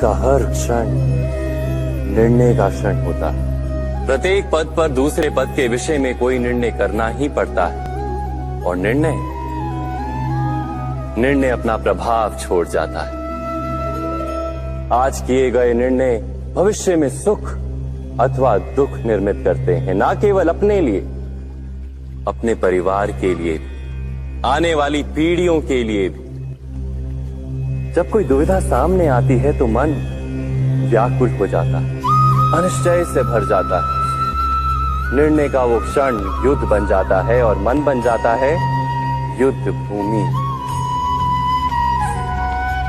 का हर क्षण निर्णय का क्षण होता है। प्रत्येक पद पर दूसरे पद के विषय में कोई निर्णय करना ही पड़ता है और निर्णय अपना प्रभाव छोड़ जाता है। आज किए गए निर्णय भविष्य में सुख अथवा दुख निर्मित करते हैं, ना केवल अपने लिए, अपने परिवार के लिए, आने वाली पीढ़ियों के लिए भी। जब कोई दुविधा सामने आती है तो मन व्याकुल हो जाता है, अनिश्चय से भर जाता है। निर्णय का वो क्षण युद्ध बन जाता है और मन बन जाता है युद्ध भूमि।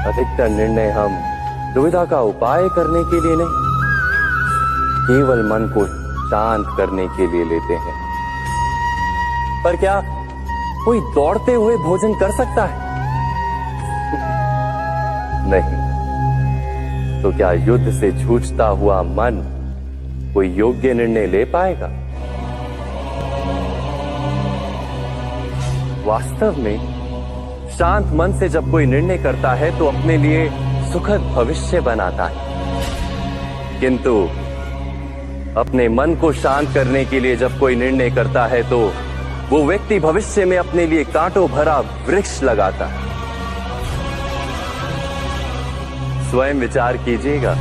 अधिकतर निर्णय हम दुविधा का उपाय करने के लिए नहीं, केवल मन को शांत करने के लिए लेते हैं। पर क्या कोई दौड़ते हुए भोजन कर सकता है? नहीं। तो क्या युद्ध से जूझता हुआ मन कोई योग्य निर्णय ले पाएगा? वास्तव में शांत मन से जब कोई निर्णय करता है तो अपने लिए सुखद भविष्य बनाता है। किंतु अपने मन को शांत करने के लिए जब कोई निर्णय करता है तो वो व्यक्ति भविष्य में अपने लिए कांटों भरा वृक्ष लगाता है। स्वयं विचार कीजिएगा।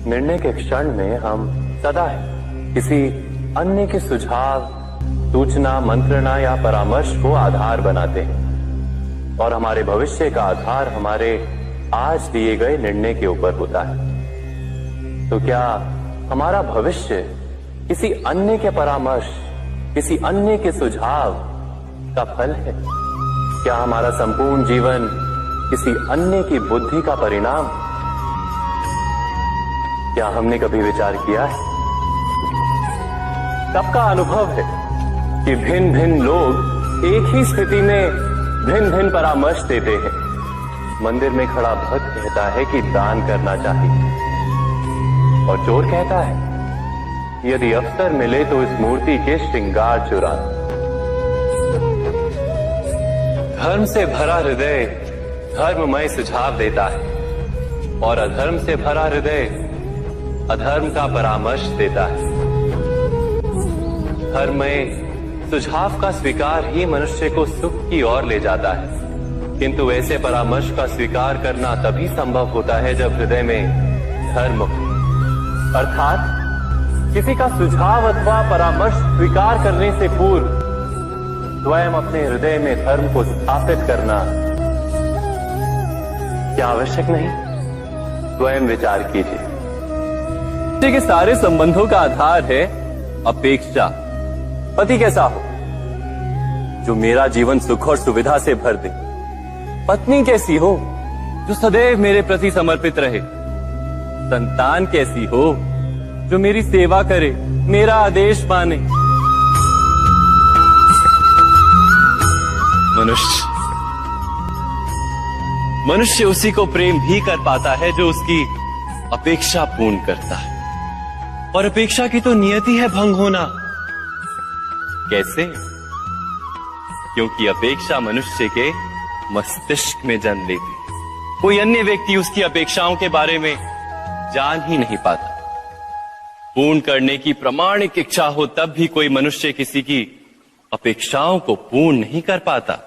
निर्णय के क्षण में हम सदा किसी अन्य के सुझाव, सूचना, मंत्रणा या परामर्श को आधार बनाते हैं और हमारे भविष्य का आधार हमारे आज लिए गए निर्णय के ऊपर होता है। तो क्या हमारा भविष्य किसी अन्य के परामर्श, किसी अन्य के सुझाव का फल है? क्या हमारा संपूर्ण जीवन किसी अन्य की बुद्धि का परिणाम? क्या हमने कभी विचार किया है? सबका अनुभव है कि भिन्न भिन्न लोग एक ही स्थिति में भिन्न भिन्न परामर्श देते हैं। मंदिर में खड़ा भक्त कहता है कि दान करना चाहिए और चोर कहता है यदि अवसर मिले तो इस मूर्ति के श्रृंगार चुरा। धर्म से भरा हृदय धर्ममय सुझाव देता है और अधर्म से भरा हृदय अधर्म का परामर्श देता है। धर्ममय सुझाव का स्वीकार ही मनुष्य को सुख की ओर ले जाता है, किंतु ऐसे परामर्श का स्वीकार करना तभी संभव होता है जब हृदय में धर्म हो। अर्थात किसी का सुझाव अथवा परामर्श स्वीकार करने से पूर्व स्वयं अपने हृदय में धर्म को स्थापित करना क्या आवश्यक नहीं? स्वयं विचार कीजिए। के सारे संबंधों का आधार है अपेक्षा। पति कैसा हो जो मेरा जीवन सुख और सुविधा से भर दे? पत्नी कैसी हो जो सदैव मेरे प्रति समर्पित रहे? संतान कैसी हो जो मेरी सेवा करे, मेरा आदेश माने? मनुष्य उसी को प्रेम भी कर पाता है जो उसकी अपेक्षा पूर्ण करता है, और अपेक्षा की तो नियति है भंग होना। कैसे? क्योंकि अपेक्षा मनुष्य के मस्तिष्क में जन्म लेती है। कोई अन्य व्यक्ति उसकी अपेक्षाओं के बारे में जान ही नहीं पाता। पूर्ण करने की प्रामाणिक इच्छा हो तब भी कोई मनुष्य किसी की अपेक्षाओं को पूर्ण नहीं कर पाता,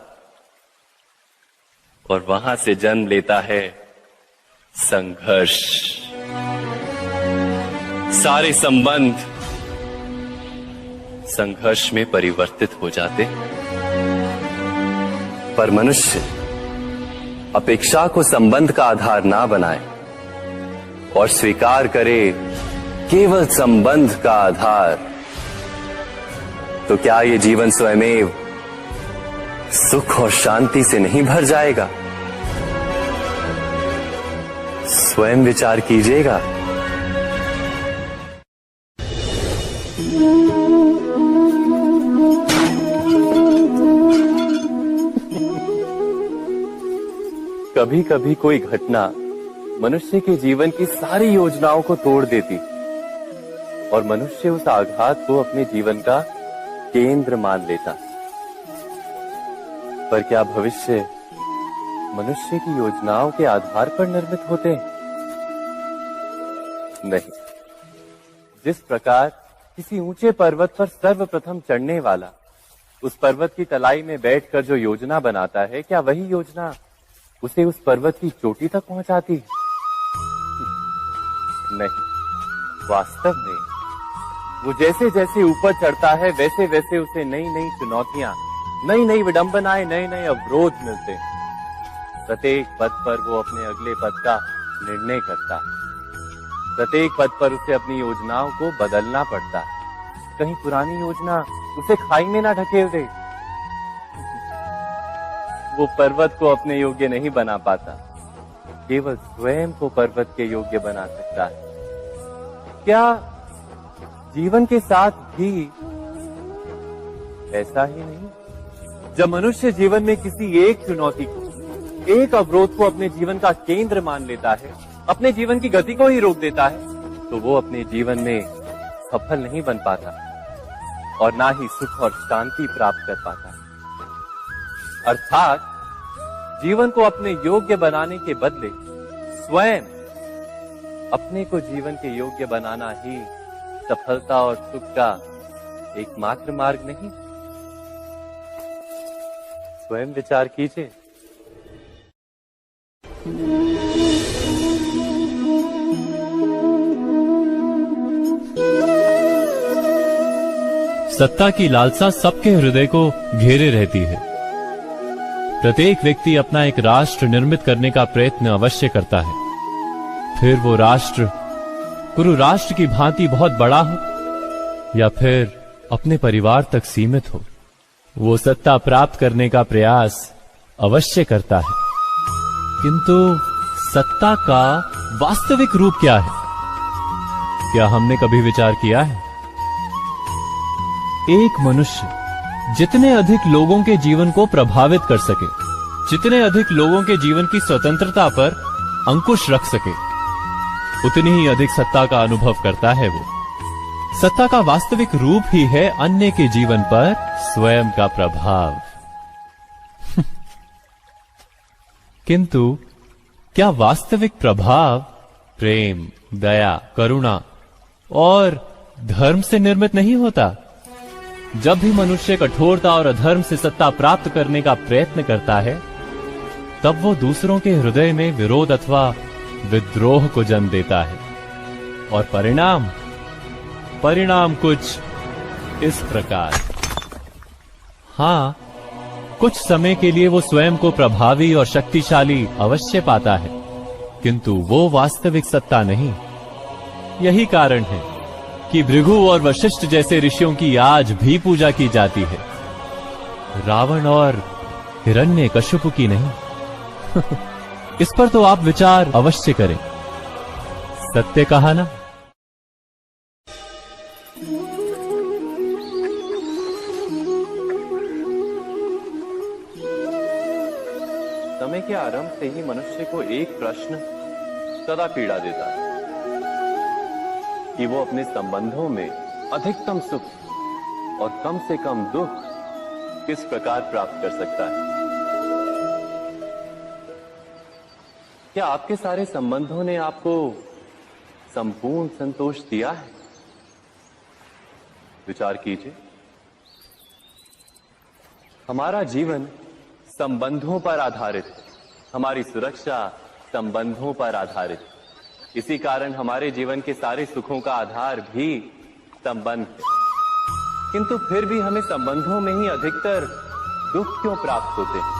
और वहां से जन्म लेता है संघर्ष। सारे संबंध संघर्ष में परिवर्तित हो जाते। पर मनुष्य अपेक्षा को संबंध का आधार ना बनाए और स्वीकार करे केवल संबंध का आधार, तो क्या ये जीवन स्वयमेव सुख और शांति से नहीं भर जाएगा? स्वयं विचार कीजिएगा। कभी कभी कोई घटना मनुष्य के जीवन की सारी योजनाओं को तोड़ देती और मनुष्य उस आघात को अपने जीवन का केंद्र मान लेता। पर क्या भविष्य मनुष्य की योजनाओं के आधार पर निर्मित होते हैं? नहीं। जिस प्रकार किसी ऊंचे पर्वत पर सर्वप्रथम चढ़ने वाला उस पर्वत की तलाई में बैठकर जो योजना बनाता है, क्या वही योजना उसे उस पर्वत की चोटी तक पहुंचाती है? नहीं। वास्तव में वो जैसे जैसे ऊपर चढ़ता है वैसे वैसे उसे नई नई चुनौतियां, नई नई विडंबनाएं, नए नए अवरोध मिलते हैं। प्रत्येक पद पर वो अपने अगले पद का निर्णय करता है। प्रत्येक पद पर उसे अपनी योजनाओं को बदलना पड़ता है। कहीं पुरानी योजना उसे खाई में ना ढकेल दे। वो पर्वत को अपने योग्य नहीं बना पाता, केवल स्वयं को पर्वत के योग्य बना सकता है। क्या जीवन के साथ भी ऐसा ही नहीं? जब मनुष्य जीवन में किसी एक चुनौती को, एक अवरोध को अपने जीवन का केंद्र मान लेता है, अपने जीवन की गति को ही रोक देता है, तो वो अपने जीवन में सफल नहीं बन पाता और ना ही सुख और शांति प्राप्त कर पाता। अर्थात जीवन को अपने योग्य बनाने के बदले स्वयं अपने को जीवन के योग्य बनाना ही सफलता और सुख का एकमात्र मार्ग नहीं। स्वयं विचार कीजिए। सत्ता की लालसा सबके हृदय को घेरे रहती है। प्रत्येक व्यक्ति अपना एक राष्ट्र निर्मित करने का प्रयत्न अवश्य करता है। फिर वो राष्ट्र कुरु राष्ट्र की भांति बहुत बड़ा हो या फिर अपने परिवार तक सीमित हो, वो सत्ता प्राप्त करने का प्रयास अवश्य करता है। किंतु सत्ता का वास्तविक रूप क्या है? क्या हमने कभी विचार किया है? एक मनुष्य जितने अधिक लोगों के जीवन को प्रभावित कर सके, जितने अधिक लोगों के जीवन की स्वतंत्रता पर अंकुश रख सके, उतनी ही अधिक सत्ता का अनुभव करता है वो। सत्ता का वास्तविक रूप ही है अन्य के जीवन पर स्वयं का प्रभाव। किंतु क्या वास्तविक प्रभाव प्रेम, दया, करुणा और धर्म से निर्मित नहीं होता? जब भी मनुष्य कठोरता और अधर्म से सत्ता प्राप्त करने का प्रयत्न करता है, तब वो दूसरों के हृदय में विरोध अथवा विद्रोह को जन्म देता है। और परिणाम कुछ इस प्रकार। हां, कुछ समय के लिए वो स्वयं को प्रभावी और शक्तिशाली अवश्य पाता है, किंतु वो वास्तविक सत्ता नहीं। यही कारण है कि भृगु और वशिष्ठ जैसे ऋषियों की आज भी पूजा की जाती है, रावण और हिरण्यकशिपु की नहीं। इस पर तो आप विचार अवश्य करें। सत्य कहा ना? समय के आरंभ से ही मनुष्य को एक प्रश्न सदा पीड़ा देता है कि वो अपने संबंधों में अधिकतम सुख और कम से कम दुख किस प्रकार प्राप्त कर सकता है। क्या आपके सारे संबंधों ने आपको संपूर्ण संतोष दिया है? विचार कीजिए। हमारा जीवन संबंधों पर आधारित है, हमारी सुरक्षा संबंधों पर आधारित है। इसी कारण हमारे जीवन के सारे सुखों का आधार भी संबंध है। किंतु फिर भी हमें संबंधों में ही अधिकतर दुख क्यों प्राप्त होते हैं?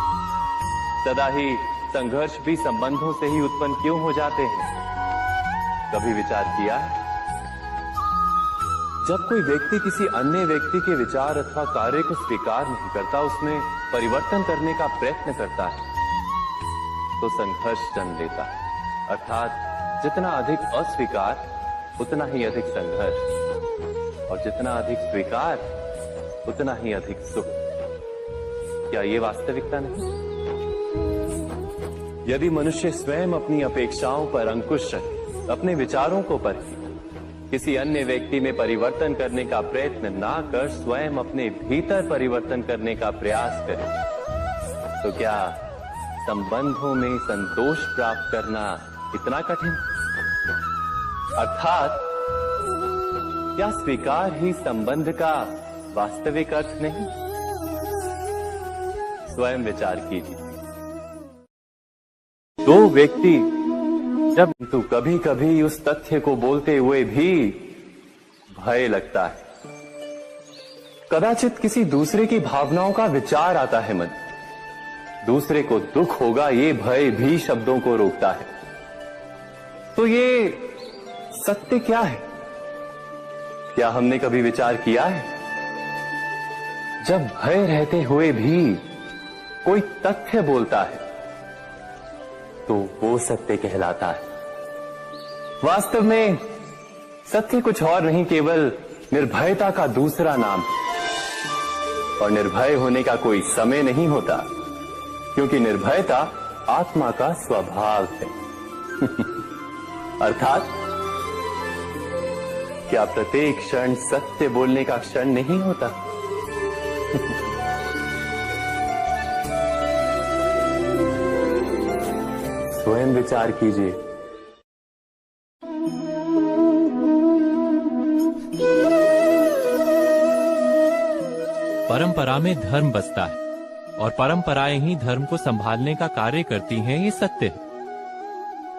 सदा ही संघर्ष भी संबंधों से ही उत्पन्न क्यों हो जाते हैं? कभी विचार किया है? जब कोई व्यक्ति किसी अन्य व्यक्ति के विचार अथवा कार्य को स्वीकार नहीं करता, उसमें परिवर्तन करने का प्रयत्न करता है, तो संघर्ष जन्म लेता है। अर्थात जितना अधिक अस्वीकार उतना ही अधिक संघर्ष, और जितना अधिक स्वीकार उतना ही अधिक सुख। क्या ये वास्तविकता नहीं? यदि मनुष्य स्वयं अपनी अपेक्षाओं पर अंकुश रखे, अपने विचारों को परखे, किसी अन्य व्यक्ति में परिवर्तन करने का प्रयत्न ना कर स्वयं अपने भीतर परिवर्तन करने का प्रयास करे, तो क्या संबंधों में संतोष प्राप्त करना इतना कठिन? अर्थात क्या स्वीकार ही संबंध का वास्तविक अर्थ नहीं? स्वयं विचार कीजिए। दो व्यक्ति जब तो कभी कभी उस तथ्य को बोलते हुए भी भय लगता है, कदाचित किसी दूसरे की भावनाओं का विचार आता है मन, दूसरे को दुख होगा ये भय भी शब्दों को रोकता है। तो ये सत्य क्या है? क्या हमने कभी विचार किया है? जब भय रहते हुए भी कोई तथ्य बोलता है तो वो सत्य कहलाता है। वास्तव में सत्य कुछ और नहीं, केवल निर्भयता का दूसरा नाम है। और निर्भय होने का कोई समय नहीं होता, क्योंकि निर्भयता आत्मा का स्वभाव है। अर्थात क्या प्रत्येक क्षण सत्य बोलने का क्षण नहीं होता? स्वयं विचार कीजिए। परंपरा में धर्म बसता है और परंपराएं ही धर्म को संभालने का कार्य करती हैं, ये सत्य है।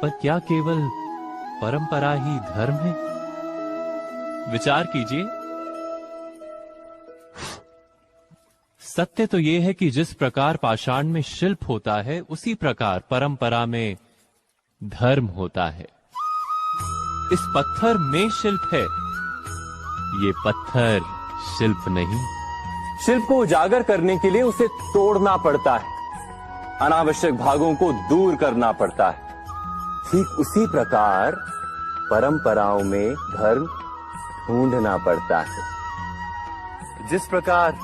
पर क्या केवल परंपरा ही धर्म है? विचार कीजिए। सत्य तो यह है कि जिस प्रकार पाषाण में शिल्प होता है, उसी प्रकार परंपरा में धर्म होता है। इस पत्थर में शिल्प है, ये पत्थर शिल्प नहीं। शिल्प को उजागर करने के लिए उसे तोड़ना पड़ता है, अनावश्यक भागों को दूर करना पड़ता है। ठीक उसी प्रकार परंपराओं में धर्म ढूंढना पड़ता है। जिस प्रकार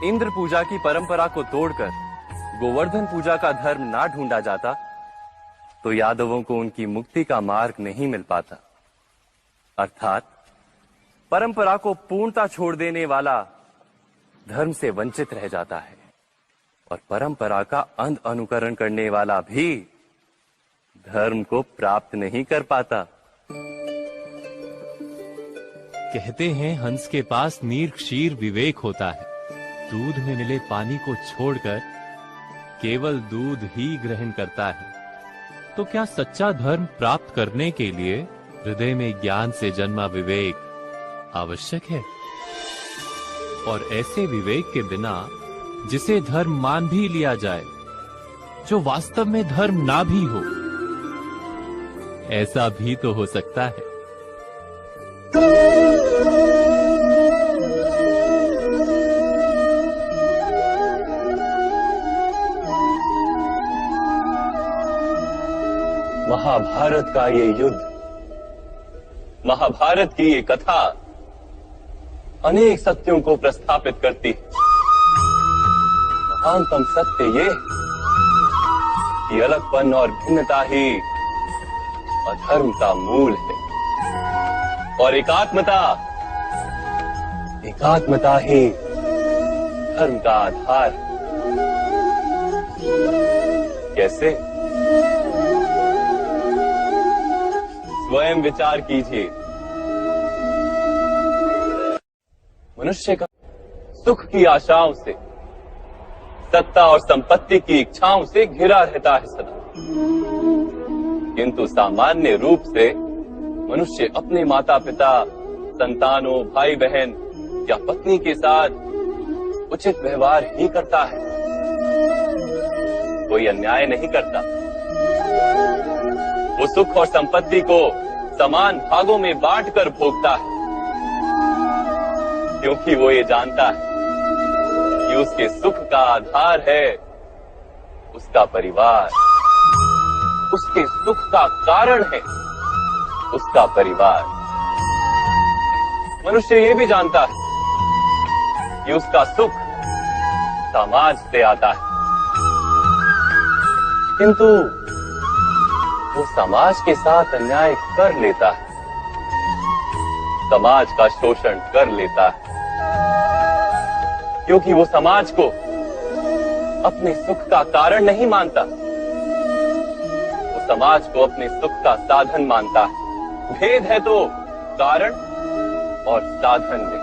इंद्र पूजा की परंपरा को तोड़कर गोवर्धन पूजा का धर्म ना ढूंढा जाता, तो यादवों को उनकी मुक्ति का मार्ग नहीं मिल पाता। अर्थात परंपरा को पूर्णता छोड़ देने वाला धर्म से वंचित रह जाता है, और परंपरा का अंध अनुकरण करने वाला भी धर्म को प्राप्त नहीं कर पाता। कहते हैं हंस के पास नीर क्षीर विवेक होता है, दूध में मिले पानी को छोड़कर केवल दूध ही ग्रहण करता है। तो क्या सच्चा धर्म प्राप्त करने के लिए हृदय में ज्ञान से जन्मा विवेक आवश्यक है? और ऐसे विवेक के बिना जिसे धर्म मान भी लिया जाए, जो वास्तव में धर्म ना भी हो, ऐसा भी तो हो सकता है। महाभारत का ये युद्ध, महाभारत की ये कथा अनेक सत्यों को प्रस्थापित करती है। महानतम सत्य ये कि अलगपन और भिन्नता ही अधर्म का मूल है, और एकात्मता ही धर्म का आधार है। कैसे? स्वयं विचार कीजिए। मनुष्य का सुख की आशाओं से, सत्ता और संपत्ति की इच्छाओं से घिरा रहता है सदा, किंतु सामान्य रूप से मनुष्य अपने माता पिता, संतानों, भाई बहन या पत्नी के साथ उचित व्यवहार ही करता है, कोई अन्याय नहीं करता। वो सुख और संपत्ति को समान भागों में बांटकर भोगता है, क्योंकि वो ये जानता है कि उसके सुख का आधार है उसका परिवार, उसके सुख का कारण है उसका परिवार। मनुष्य ये भी जानता है कि उसका सुख समाज से आता है, किंतु वो समाज के साथ अन्याय कर लेता है, समाज का शोषण कर लेता है, क्योंकि वो समाज को अपने सुख का कारण नहीं मानता, वो समाज को अपने सुख का साधन मानता है। भेद है तो कारण और साधन में।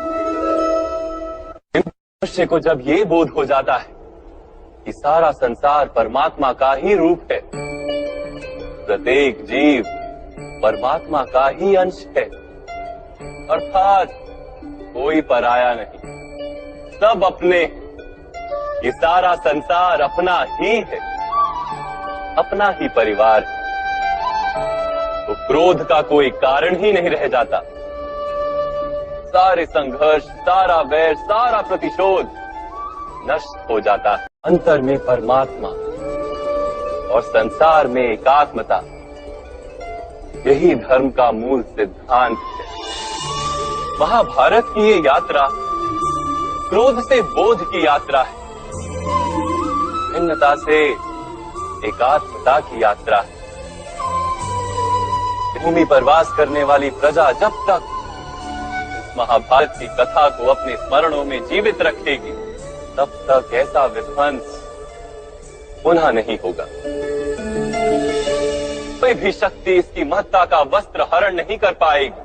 मनुष्य को जब ये बोध हो जाता है कि सारा संसार परमात्मा का ही रूप है, प्रत्येक जीव परमात्मा का ही अंश है, अर्थात कोई पराया नहीं, सब अपने, ये सारा संसार अपना ही है, अपना ही परिवार है, तो क्रोध का कोई कारण ही नहीं रह जाता। सारे संघर्ष, सारा वैर, सारा प्रतिशोध नष्ट हो जाता है। अंतर में परमात्मा और संसार में एकात्मता, यही धर्म का मूल सिद्धांत है। महाभारत की ये यात्रा क्रोध से बोध की यात्रा है, भिन्नता से एकात्मता की यात्रा है। भूमि पर वास करने वाली प्रजा जब तक इस महाभारत की कथा को अपने स्मरणों में जीवित रखेगी, तब तक ऐसा विध्वंस पुनः नहीं होगा। कोई भी शक्ति इसकी महत्ता का वस्त्र हरण नहीं कर पाएगी।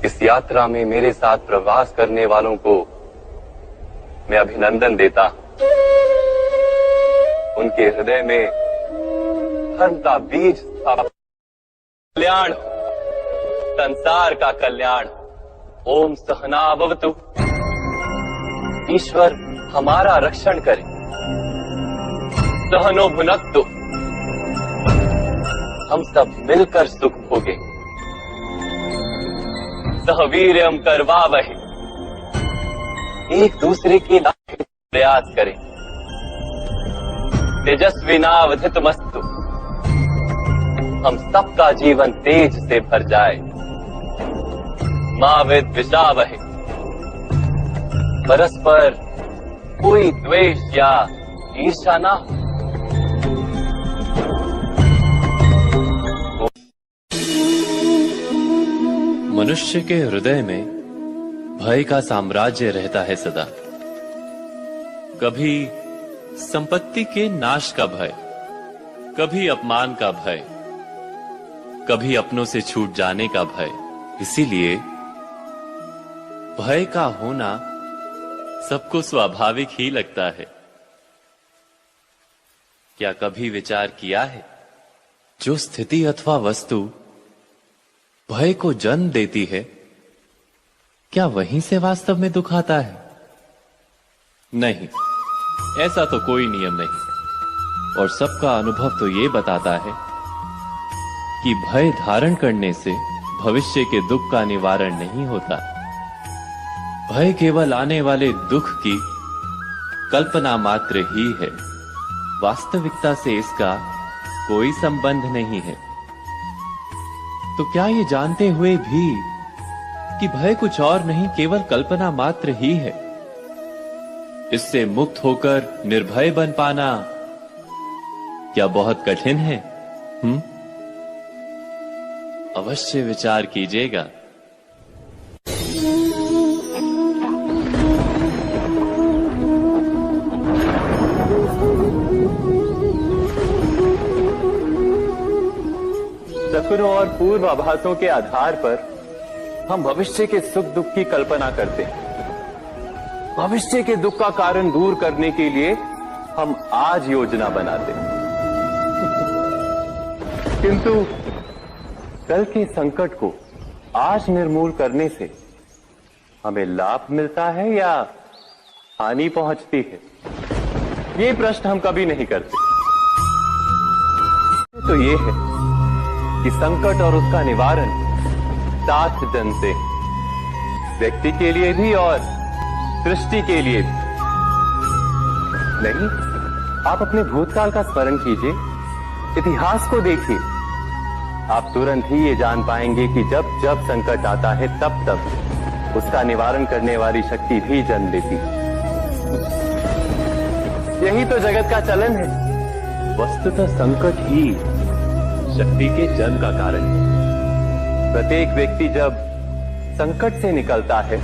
इस यात्रा में मेरे साथ प्रवास करने वालों को मैं अभिनंदन देता हूं। उनके हृदय में धर्म का बीज स्थापित, कल्याण, संसार का कल्याण। ओम सहना भवतु। ईश्वर हमारा रक्षण करे। सहनो भुनक्तु। हम सब मिलकर सुख भोगे। सहवीर्यम करवावहे। एक दूसरे के लिए प्रयास करें। तेजस्विनावधितमस्तु। हम सबका जीवन तेज से भर जाए। मां विद्विषावहे। परस्पर कोई द्वेष या ईर्ष्या ना हो। मनुष्य के हृदय में भय का साम्राज्य रहता है सदा। कभी संपत्ति के नाश का भय, कभी अपमान का भय, कभी अपनों से छूट जाने का भय। इसीलिए भय का होना सबको स्वाभाविक ही लगता है। क्या कभी विचार किया है, जो स्थिति अथवा वस्तु भय को जन्म देती है, क्या वहीं से वास्तव में दुख आता है? नहीं, ऐसा तो कोई नियम नहीं। और सबका अनुभव तो ये बताता है कि भय धारण करने से भविष्य के दुख का निवारण नहीं होता। भय केवल आने वाले दुख की कल्पना मात्र ही है। वास्तविकता से इसका कोई संबंध नहीं है। तो क्या ये जानते हुए भी कि भय कुछ और नहीं, केवल कल्पना मात्र ही है, इससे मुक्त होकर निर्भय बन पाना क्या बहुत कठिन है? अवश्य विचार कीजिएगा। सपनों और पूर्वाभासों के आधार पर हम भविष्य के सुख दुख की कल्पना करते हैं। भविष्य के दुख का कारण दूर करने के लिए हम आज योजना बनाते हैं, किंतु कल के संकट को आज निर्मूल करने से हमें लाभ मिलता है या हानि पहुंचती है, ये प्रश्न हम कभी नहीं करते। तो ये है कि संकट और उसका निवारण साथ जनते हैं, व्यक्ति के लिए भी और सृष्टि के लिए भी। नहीं, आप अपने भूतकाल का स्मरण कीजिए, इतिहास को देखिए। आप तुरंत ही ये जान पाएंगे कि जब जब संकट आता है तब तब उसका निवारण करने वाली शक्ति भी जन्म लेती है। यही तो जगत का चलन है। वस्तुतः संकट ही शक्ति के जन्म का कारण है। प्रत्येक व्यक्ति जब संकट से निकलता है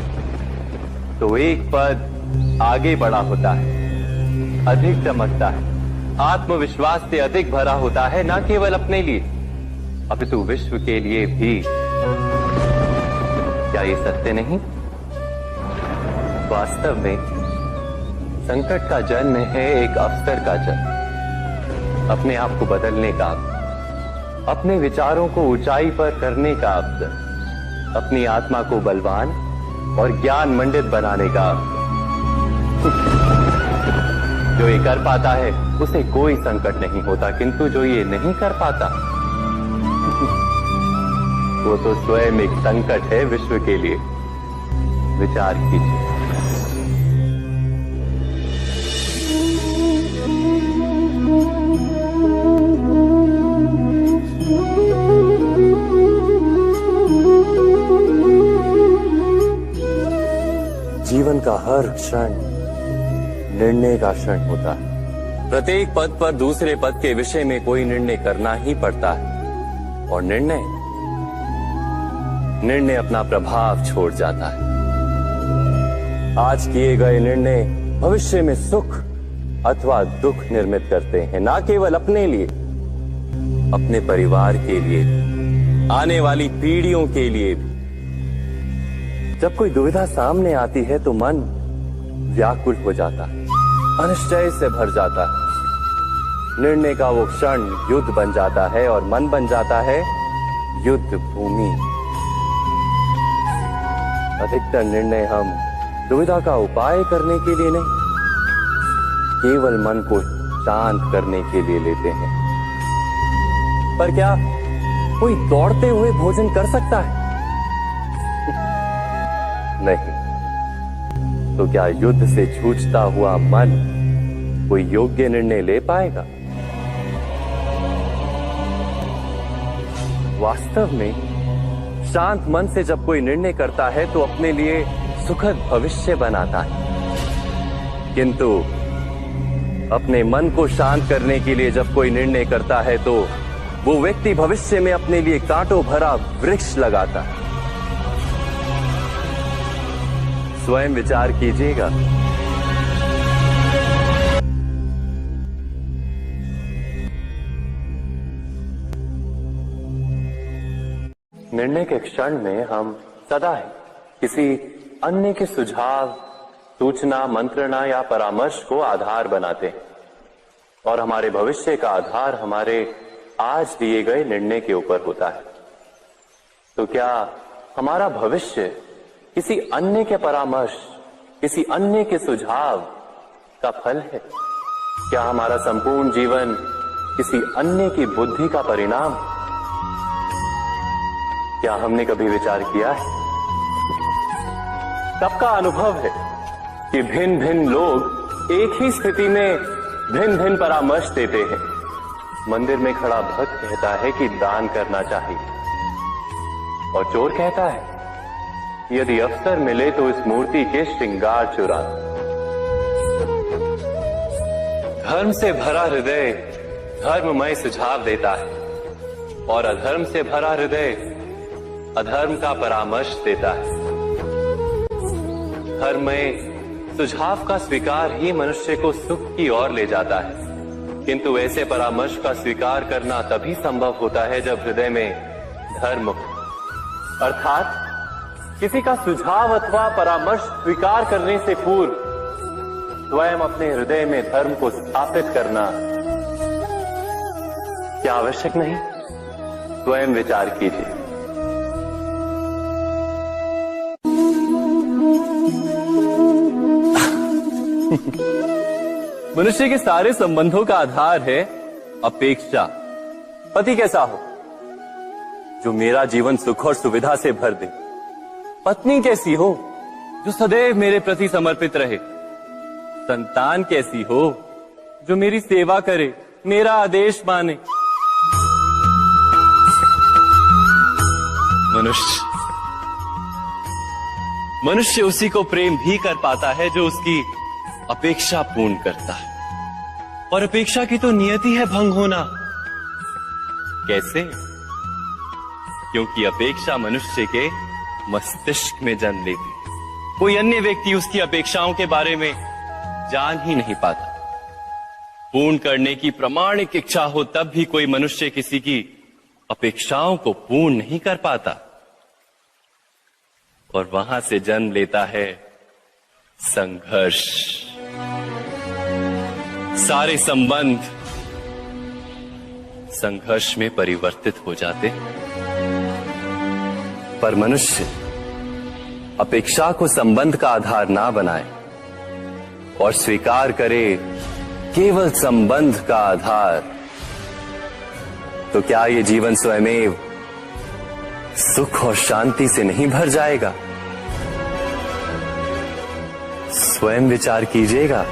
तो एक पद आगे बढ़ा होता है, अधिक चमकता है, आत्मविश्वास से अधिक भरा होता है, न केवल अपने लिए अपितु विश्व के लिए भी। क्या ये सत्य नहीं? वास्तव में संकट का जन्म है एक अवसर का जन्म, अपने आप को बदलने का अवसर, अपने विचारों को ऊंचाई पर करने का अवसर, अपनी आत्मा को बलवान और ज्ञान मंडित बनाने का अवसर। जो ये कर पाता है उसे कोई संकट नहीं होता, किंतु जो ये नहीं कर पाता वो तो स्वयं एक संकट है विश्व के लिए। विचार कीजिए। जीवन का हर क्षण निर्णय का क्षण होता है। प्रत्येक पद पर दूसरे पद के विषय में कोई निर्णय करना ही पड़ता है और निर्णय अपना प्रभाव छोड़ जाता है। आज किए गए निर्णय भविष्य में सुख अथवा दुख निर्मित करते हैं, ना केवल अपने लिए, अपने परिवार के लिए, आने वाली पीढ़ियों के लिए भी। जब कोई दुविधा सामने आती है तो मन व्याकुल हो जाता है, अनिश्चय से भर जाता है। निर्णय का वो क्षण युद्ध बन जाता है और मन बन जाता है युद्ध भूमि। अधिकतर निर्णय हम दुविधा का उपाय करने के लिए नहीं, केवल मन को शांत करने के लिए लेते हैं। पर क्या कोई दौड़ते हुए भोजन कर सकता है? नहीं। तो क्या युद्ध से जूझता हुआ मन कोई योग्य निर्णय ले पाएगा? वास्तव में शांत मन से जब कोई निर्णय करता है तो अपने लिए सुखद भविष्य बनाता है, किंतु अपने मन को शांत करने के लिए जब कोई निर्णय करता है तो वो व्यक्ति भविष्य में अपने लिए कांटों भरा वृक्ष लगाता है। स्वयं विचार कीजिएगा। निर्णय के क्षण में हम सदा ही किसी अन्य के सुझाव, सूचना, मंत्रणा या परामर्श को आधार बनाते हैं और हमारे भविष्य का आधार हमारे आज दिए गए निर्णय के ऊपर होता है। तो क्या हमारा भविष्य किसी अन्य के परामर्श, किसी अन्य के सुझाव का फल है? क्या हमारा संपूर्ण जीवन किसी अन्य की बुद्धि का परिणाम? क्या हमने कभी विचार किया है? सबका अनुभव है कि भिन्न भिन्न लोग एक ही स्थिति में भिन्न भिन्न परामर्श देते हैं। मंदिर में खड़ा भक्त कहता है कि दान करना चाहिए और चोर कहता है यदि अवसर मिले तो इस मूर्ति के श्रृंगार चुरा। धर्म से भरा हृदय धर्ममय सुझाव देता है और अधर्म से भरा हृदय अधर्म का परामर्श देता है। धर्ममय सुझाव का स्वीकार ही मनुष्य को सुख की ओर ले जाता है, किंतु ऐसे परामर्श का स्वीकार करना तभी संभव होता है जब हृदय में धर्म हो। अर्थात किसी का सुझाव अथवा परामर्श स्वीकार करने से पूर्व स्वयं अपने हृदय में धर्म को स्थापित करना क्या आवश्यक नहीं? स्वयं विचार कीजिए। मनुष्य के सारे संबंधों का आधार है अपेक्षा। पति कैसा हो जो मेरा जीवन सुख और सुविधा से भर दे? पत्नी कैसी हो जो सदैव मेरे प्रति समर्पित रहे? संतान कैसी हो जो मेरी सेवा करे, मेरा आदेश माने? मनुष्य उसी को प्रेम भी कर पाता है जो उसकी अपेक्षा पूर्ण करता है। और अपेक्षा की तो नियति है भंग होना। कैसे? क्योंकि अपेक्षा मनुष्य के मस्तिष्क में जन्म लेती है। कोई अन्य व्यक्ति उसकी अपेक्षाओं के बारे में जान ही नहीं पाता। पूर्ण करने की प्रामाणिक इच्छा हो तब भी कोई मनुष्य किसी की अपेक्षाओं को पूर्ण नहीं कर पाता, और वहां से जन्म लेता है संघर्ष। सारे संबंध संघर्ष में परिवर्तित हो जाते। पर मनुष्य अपेक्षा को संबंध का आधार ना बनाए और स्वीकार करे केवल संबंध का आधार, तो क्या ये जीवन स्वयमेव सुख और शांति से नहीं भर जाएगा? स्वयं विचार कीजिएगा।